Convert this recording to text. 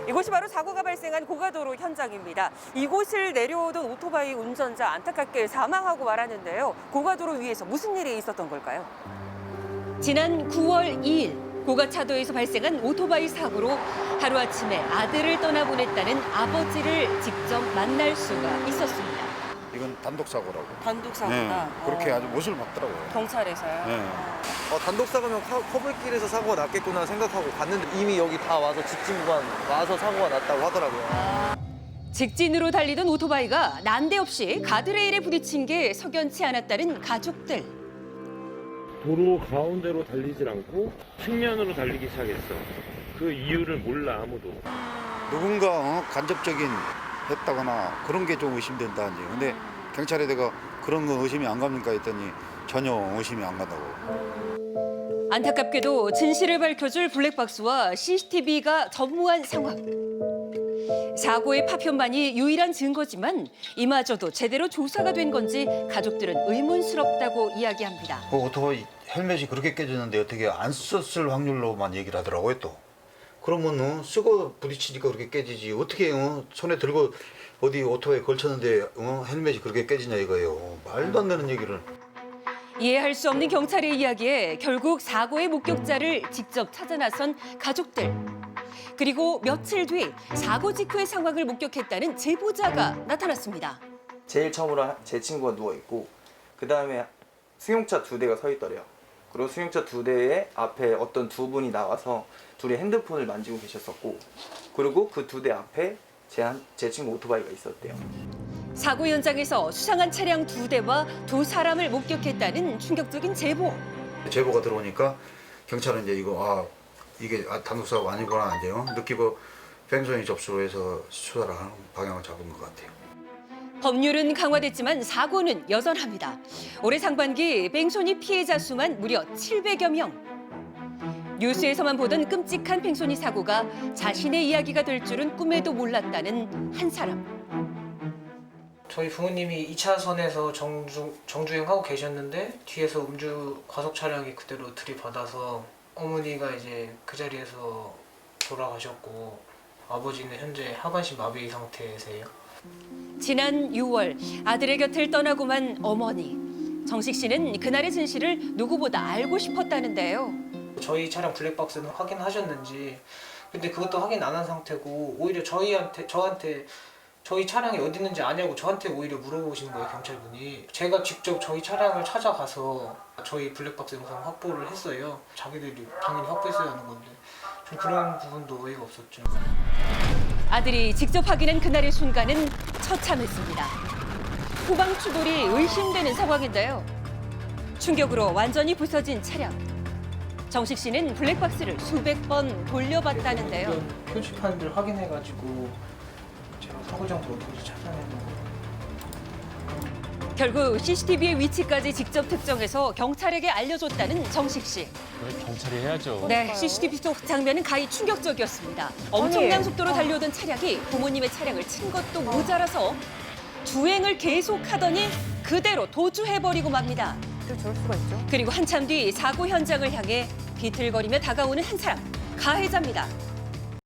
이곳이 바로 사고가 발생한 고가도로 현장입니다. 이곳을 내려오던 오토바이 운전자 안타깝게 사망하고 말았는데요. 고가도로 위에서 무슨 일이 있었던 걸까요? 지난 9월 2일 고가차도에서 발생한 오토바이 사고로 하루아침에 아들을 떠나보냈다는 아버지를 직접 만날 수가 있었습니다. 이건 단독 사고라고. 단독 사고다. 그렇게 아주 못을 봤더라고요. 경찰에서요? 네. 단독 사고면 커브길에서 사고가 났겠구나 생각하고 갔는데 이미 여기 다 와서 직진 구간 와서 사고가 났다고 하더라고요. 직진으로 달리던 오토바이가 난데없이 가드레일에 부딪힌 게 석연치 않았다는 가족들. 도로 가운데로 달리질 않고 측면으로 달리기 시작했어. 그 이유를 몰라 아무도. 누군가 간접적인 했다거나 그런 게 좀 의심된다 이제. 근데 경찰에 내가 그런 거 의심이 안 갑니까 했더니 전혀 의심이 안 간다고. 안타깝게도 진실을 밝혀줄 블랙박스와 CCTV가 전무한 상황. 사고의 파편만이 유일한 증거지만 이마저도 제대로 조사가 된 건지 가족들은 의문스럽다고 이야기합니다. 그 오토바이 헬멧이 그렇게 깨졌는데 어떻게 안 썼을 확률로만 얘기를 하더라고요 또. 그러면 쓰고 부딪히니까 그렇게 깨지지. 어떻게 손에 들고 어디 오토바이에 걸쳤는데 헬멧이 그렇게 깨지냐 이거예요. 말도 안 되는 얘기를. 이해할 수 없는 경찰의 이야기에 결국 사고의 목격자를 직접 찾아 나선 가족들. 그리고 며칠 뒤 사고 직후의 상황을 목격했다는 제보자가 나타났습니다. 제일 처음으로 제 친구가 누워있고 그 다음에 승용차 2대가 서 있더래요. 그리고 승용차 2대에 앞에 어떤 두 분이 나와서 둘이 핸드폰을 만지고 계셨었고 그리고 그 2대 앞에 제 친구 오토바이가 있었대요. 사고 현장에서 수상한 차량 2대와 2사람을 목격했다는 충격적인 제보. 제보가 들어오니까 경찰은 이제 이게 단독 사고 아니구나 이제요. 느끼고 뺑소니 접수로 해서 수사를 하는 방향을 잡은 것 같아요. 법률은 강화됐지만 사고는 여전합니다. 올해 상반기 뺑소니 피해자 수만 무려 700여 명. 뉴스에서만 보던 끔찍한 뺑소니 사고가 자신의 이야기가 될 줄은 꿈에도 몰랐다는 한 사람. 저희 부모님이 2차선에서 정주행하고 계셨는데 뒤에서 음주 과속 차량이 그대로 들이받아서 어머니가 이제 그 자리에서 돌아가셨고 아버지는 현재 하반신 마비 상태세요. 지난 6월 아들의 곁을 떠나고만 어머니. 정식 씨는 그날의 진실을 누구보다 알고 싶었다는데요. 저희 차량 블랙박스는 확인하셨는지 근데 그것도 확인 안 한 상태고 오히려 저한테 저희 차량이 어디 있는지 아냐고 저한테 오히려 물어보시는 거예요, 경찰분이. 제가 직접 저희 차량을 찾아가서 저희 블랙박스 영상 확보를 했어요. 자기들이 당연히 확보했어야 하는 건데 좀 그런 부분도 어이가 없었죠. 아들이 직접 확인한 그날의 순간은 처참했습니다. 후방 추돌이 의심되는 상황인데요. 충격으로 완전히 부서진 차량. 정식 씨는 블랙박스를 수백 번 돌려봤다는데요. 이런 표지판들 확인해가지고 제가 사고장소 어딘지 찾아내는 거. 결국 CCTV의 위치까지 직접 특정해서 경찰에게 알려줬다는 정식 씨. 경찰이 해야죠. 네, CCTV 속 장면은 가히 충격적이었습니다. 엄청난 속도로 달려오던 차량이 부모님의 차량을 친 것도 모자라서 주행을 계속하더니 그대로 도주해버리고 맙니다. 저럴 수가 있죠. 그리고 한참 뒤 사고 현장을 향해 비틀거리며 다가오는 한 사람, 가해자입니다.